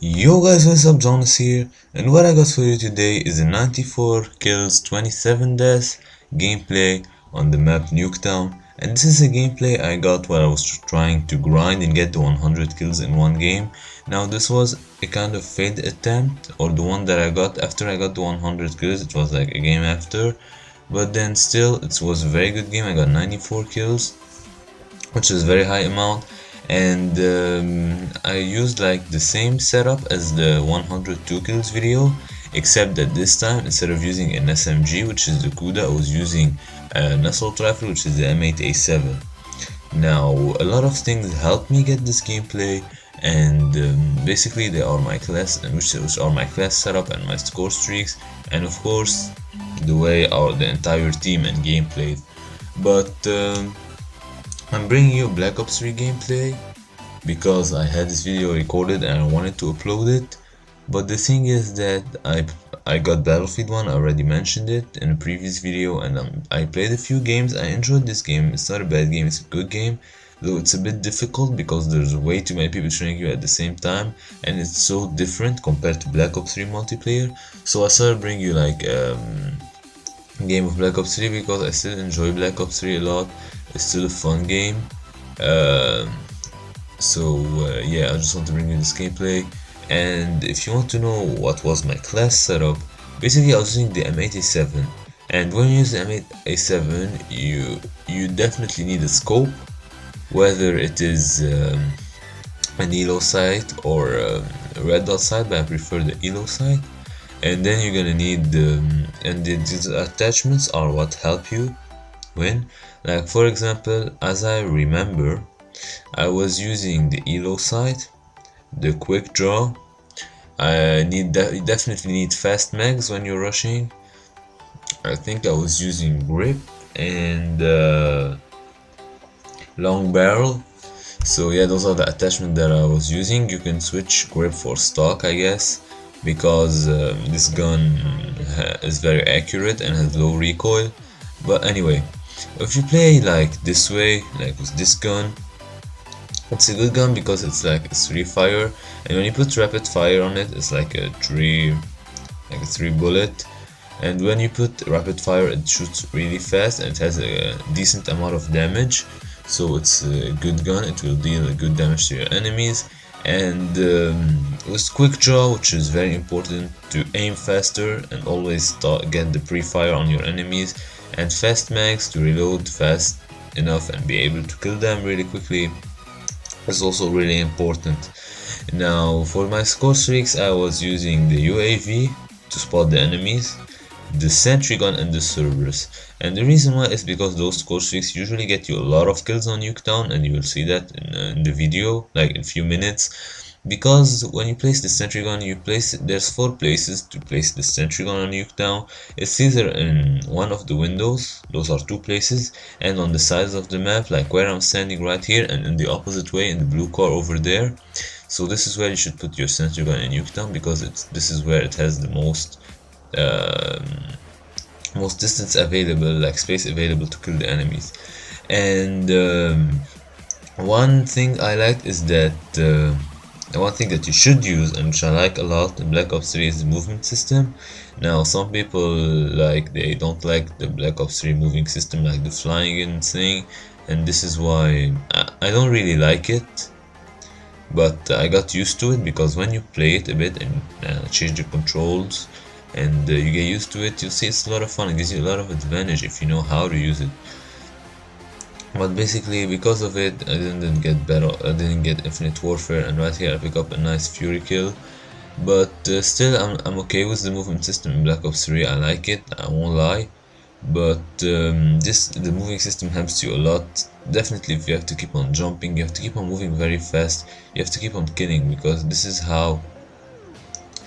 Yo guys, what's up? Jonas here, and what I got for you today is a 94 kills 27 deaths gameplay on the map NUK3TOWN, and this is a gameplay I got while I was trying to grind and get to 100 kills in one game. Now this was a kind of failed attempt, or the one that I got after I got to 100 kills. It was like a game after, but then still it was a very good game. I got 94 kills, which is a very high amount. And I used like the same setup as the 102 kills video, except that this time instead of using an SMG, which is the Kuda, I was using an assault rifle, which is the M8A7. Now a lot of things helped me get this gameplay, and basically they are my class, which are my class setup and my score streaks, and of course the way the entire team and game played. But I'm bringing you Black Ops 3 gameplay because I had this video recorded and I wanted to upload it. But the thing is that I got Battlefield 1, I already mentioned it in a previous video, and I played a few games. I enjoyed this game. It's not a bad game, it's a good game, though it's a bit difficult because there's way too many people shooting you at the same time, and it's so different compared to Black Ops 3 multiplayer. So I started bringing you like game of Black Ops 3 because I still enjoy Black Ops 3 a lot. It's still a fun game. Yeah, I just want to bring you this gameplay. And if you want to know what was my class setup, basically I was using the M8A7, and when you use the M8A7 you definitely need a scope, whether it is an ELO sight or a red dot sight, but I prefer the ELO sight. And then you're gonna need and these attachments are what help you win. Like for example, as I remember, I was using the ELO sight, the quick draw. You definitely need fast mags when you're rushing. I think I was using grip and long barrel. So yeah, those are the attachments that I was using. You can switch grip for stock, I guess, because this gun is very accurate and has low recoil. But anyway, if you play like this way, like with this gun, it's a good gun because it's like a 3 fire, and when you put rapid fire on it, it's like a 3 bullet, and when you put rapid fire it shoots really fast and it has a decent amount of damage. So it's a good gun, it will deal good damage to your enemies. And with quick draw, which is very important to aim faster and always get the pre-fire on your enemies, and fast mags to reload fast enough and be able to kill them really quickly, is also really important. Now for my score streaks, I was using the UAV to spot the enemies, the sentry gun and the Cerberus. And the reason why is because those score streaks usually get you a lot of kills on NUK3TOWN, and you will see that in the video like in a few minutes. Because when you place the sentry gun, there's 4 places to place the sentry gun on NUK3TOWN. It's either in one of the windows, those are 2 places, and on the sides of the map, like where I'm standing right here, and in the opposite way in the blue car over there. So this is where you should put your sentry gun in NUK3TOWN, because this is where it has the most distance available, like space available to kill the enemies. And one thing I liked is that one thing that you should use, and which I like a lot in Black Ops 3, is the movement system. Now some people they don't like the Black Ops 3 moving system, like the flying and thing, and this is why I don't really like it. But I got used to it, because when you play it a bit and change the controls and you get used to it, you'll see it's a lot of fun. It gives you a lot of advantage if you know how to use it. But basically, because of it, I didn't get better. I didn't get Infinite Warfare, and right here I pick up a nice Fury kill. But still, I'm okay with the movement system in Black Ops 3. I like it, I won't lie. But the moving system helps you a lot. Definitely, if you have to keep on jumping, you have to keep on moving very fast, you have to keep on killing, because this is how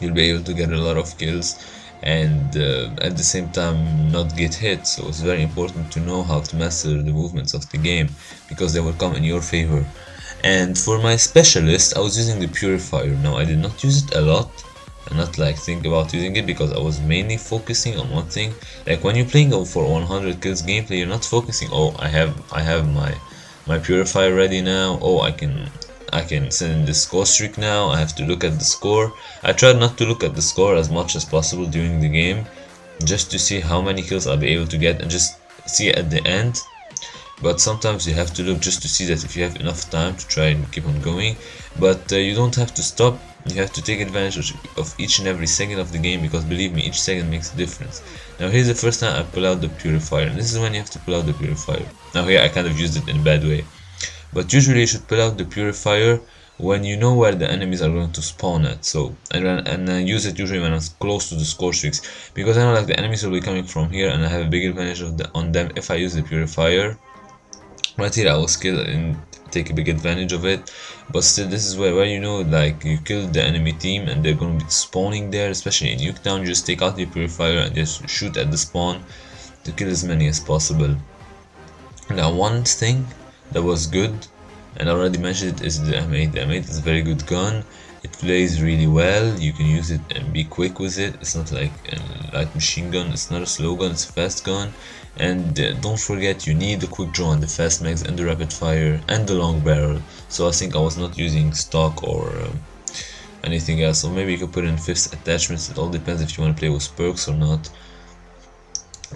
you'll be able to get a lot of kills and at the same time not get hit. So it's very important to know how to master the movements of the game, because they will come in your favor. And for my specialist, I was using the Purifier. Now I did not use it a lot, and not like think about using it, because I was mainly focusing on one thing. Like when you're playing for 100 kills gameplay, you're not focusing, oh, I have my purifier ready now, oh, I can send in the score streak now, I have to look at the score. I tried not to look at the score as much as possible during the game, just to see how many kills I'll be able to get and just see at the end. But sometimes you have to look just to see that if you have enough time to try and keep on going. But you don't have to stop, you have to take advantage of each and every second of the game, because believe me, each second makes a difference. Now here's the first time I pull out the purifier, and this is when you have to pull out the purifier. Now here I kind of used it in a bad way, but usually you should pull out the purifier when you know where the enemies are going to spawn at. So and I use it usually when I'm close to the score streaks, because I know like the enemies will be coming from here, and I have a big advantage on them if I use the purifier. Right here I will skill and take a big advantage of it, but still this is where you know like you kill the enemy team and they're going to be spawning there, especially in NUK3TOWN. You just take out the purifier and just shoot at the spawn to kill as many as possible. Now one thing that was good, and I already mentioned it, is the M8. The M8 is a very good gun. It plays really well, you can use it and be quick with it. It's not like a light machine gun, it's not a slow gun, it's a fast gun. And don't forget, you need the quick draw and the fast mags and the rapid fire and the long barrel. So I think I was not using stock or anything else, so maybe you could put in fifth attachments. It all depends if you want to play with perks or not.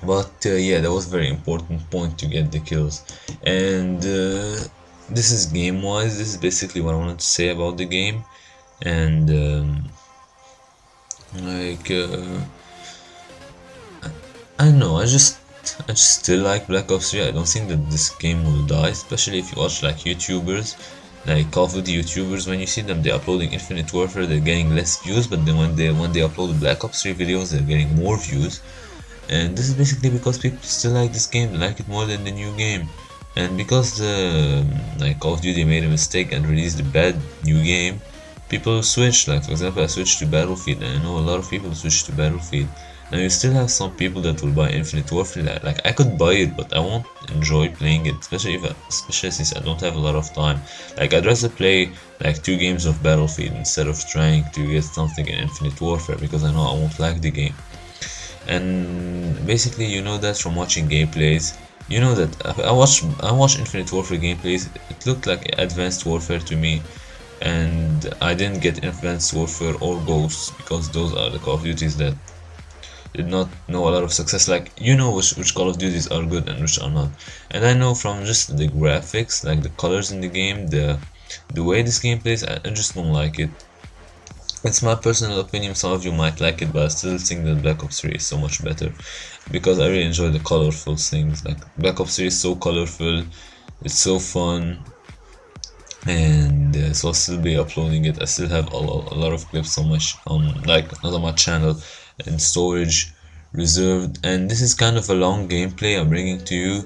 But yeah, that was a very important point to get the kills. And this is game wise, this is basically what I wanted to say about the game. And like I don't know, I just still like Black Ops 3. I don't think that this game will die, especially if you watch like YouTubers, like Call of Duty YouTubers. When you see them, they're uploading Infinite Warfare, they're getting less views, but then when they upload Black Ops 3 videos, they're getting more views. And this is basically because people still like this game, they like it more than the new game. And because like Call of Duty made a mistake and released a bad new game, people switch. Like for example, I switched to Battlefield, and I know a lot of people switch to Battlefield. Now you still have some people that will buy Infinite Warfare. Like I could buy it, but I won't enjoy playing it, especially since I don't have a lot of time. Like I'd rather play like 2 games of Battlefield instead of trying to get something in Infinite Warfare, because I know I won't like the game. And basically, you know that from watching gameplays. You know that I watched Infinite Warfare gameplays. It looked like Advanced Warfare to me, and I didn't get Advanced Warfare or Ghosts, because those are the Call of Duties that did not know a lot of success. Like you know which Call of Duties are good and which are not. And I know from just the graphics, like the colors in the game, the way this game plays, I just don't like it. It's my personal opinion, some of you might like it, but I still think that Black Ops 3 is so much better, because I really enjoy the colorful things. Like Black Ops 3 is so colorful, it's so fun, and so I'll still be uploading it. I still have a lot of clips on my like not on my channel, in storage reserved. And this is kind of a long gameplay I'm bringing to you,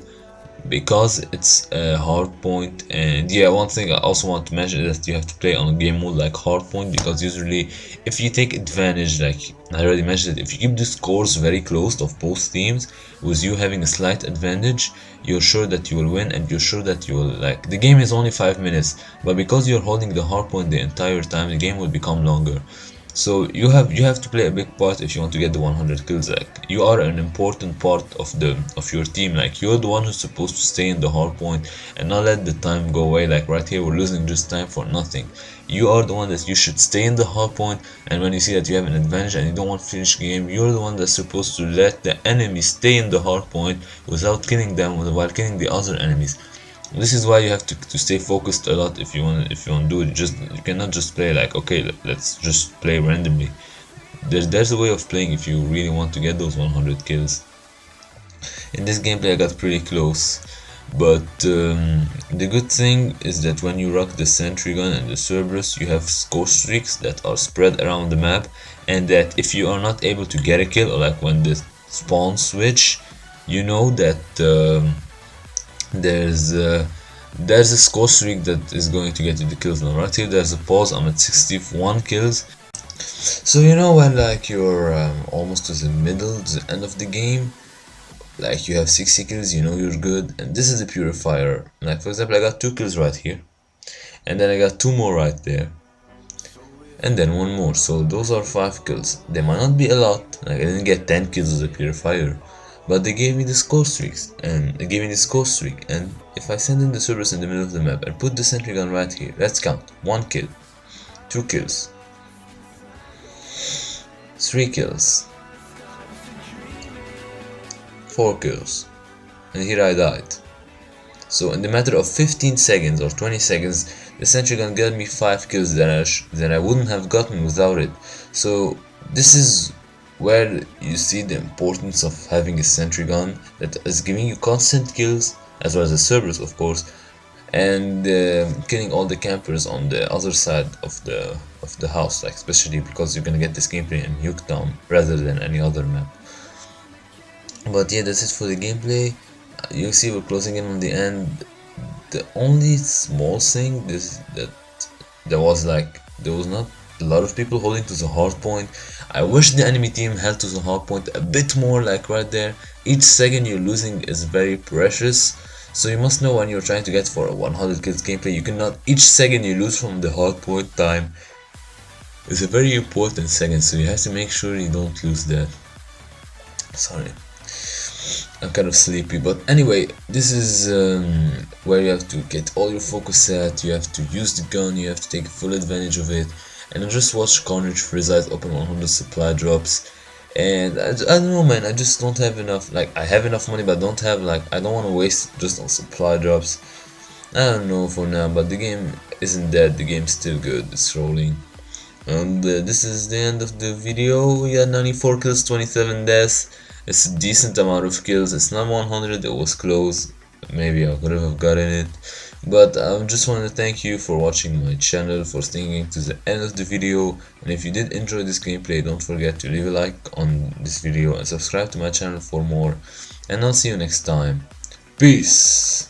because it's a hard point. And yeah, one thing I also want to mention is that you have to play on a game mode like hard point, because usually if you take advantage, like I already mentioned it, if you keep the scores very close of both teams, with you having a slight advantage, you're sure that you will win, and you're sure that you will, like, the game is only 5 minutes, but because you're holding the hard point the entire time, the game will become longer. So you have to play a big part if you want to get the 100 kills. Like you are an important part of your team. Like you're the one who's supposed to stay in the hard point and not let the time go away. Like right here we're losing just time for nothing. You are the one that you should stay in the hard point, and when you see that you have an advantage and you don't want to finish the game, you're the one that's supposed to let the enemy stay in the hard point without killing them, while killing the other enemies. This is why you have to stay focused a lot if you want to do it. You cannot just play like, okay, let's just play randomly. There's a way of playing if you really want to get those 100 kills. In this gameplay I got pretty close, but the good thing is that when you rock the sentry gun and the Cerberus, you have score streaks that are spread around the map, and that if you are not able to get a kill, or like when the spawn switch, you know that there's a score streak that is going to get you the kills. Now right here there's a pause, I'm at 61 kills. So you know when like you're almost to the middle, to the end of the game, like you have 60 kills, you know you're good. And this is a purifier. Like for example, I got 2 kills right here, and then I got 2 more right there, and then one more. So those are 5 kills. They might not be a lot, like I didn't get 10 kills as a purifier, but they gave me the score streaks, and they gave me the score streak. And if I send in the Cerberus in the middle of the map and put the sentry gun right here, let's count. 1 kill, 2 kills, 3 kills, 4 kills, and here I died. So in the matter of 15 seconds or 20 seconds, the sentry gun got me 5 kills that I wouldn't have gotten without it. So this is where you see the importance of having a sentry gun that is giving you constant kills, as well as a Cerberus of course, and killing all the campers on the other side of the house, like especially because you're gonna get this gameplay in NUK3TOWN rather than any other map. But yeah, that's it for the gameplay. You see we're closing in on the end. The only small thing is that there was not a lot of people holding to the hard point. I wish the enemy team held to the hard point a bit more, like right there. Each second you're losing is very precious, so you must know when you're trying to get for a 100 kills gameplay, you cannot, each second you lose from the hard point time is a very important second, so you have to make sure you don't lose that. Sorry, I'm kind of sleepy, but anyway, this is where you have to get all your focus at. You have to use the gun, you have to take full advantage of it, and just watch Carnage for his eyes open 100 supply drops. And I don't know, man, I just don't have enough, like I have enough money, but I don't have, like, I don't want to waste just on supply drops. I don't know for now, but the game isn't dead, the game's still good, it's rolling. And this is the end of the video. We got 94 kills, 27 deaths. It's a decent amount of kills. It's not 100, it was close. Maybe I could have gotten it. But I just want to thank you for watching my channel, for staying to the end of the video. And if you did enjoy this gameplay, don't forget to leave a like on this video and subscribe to my channel for more. And I'll see you next time. Peace!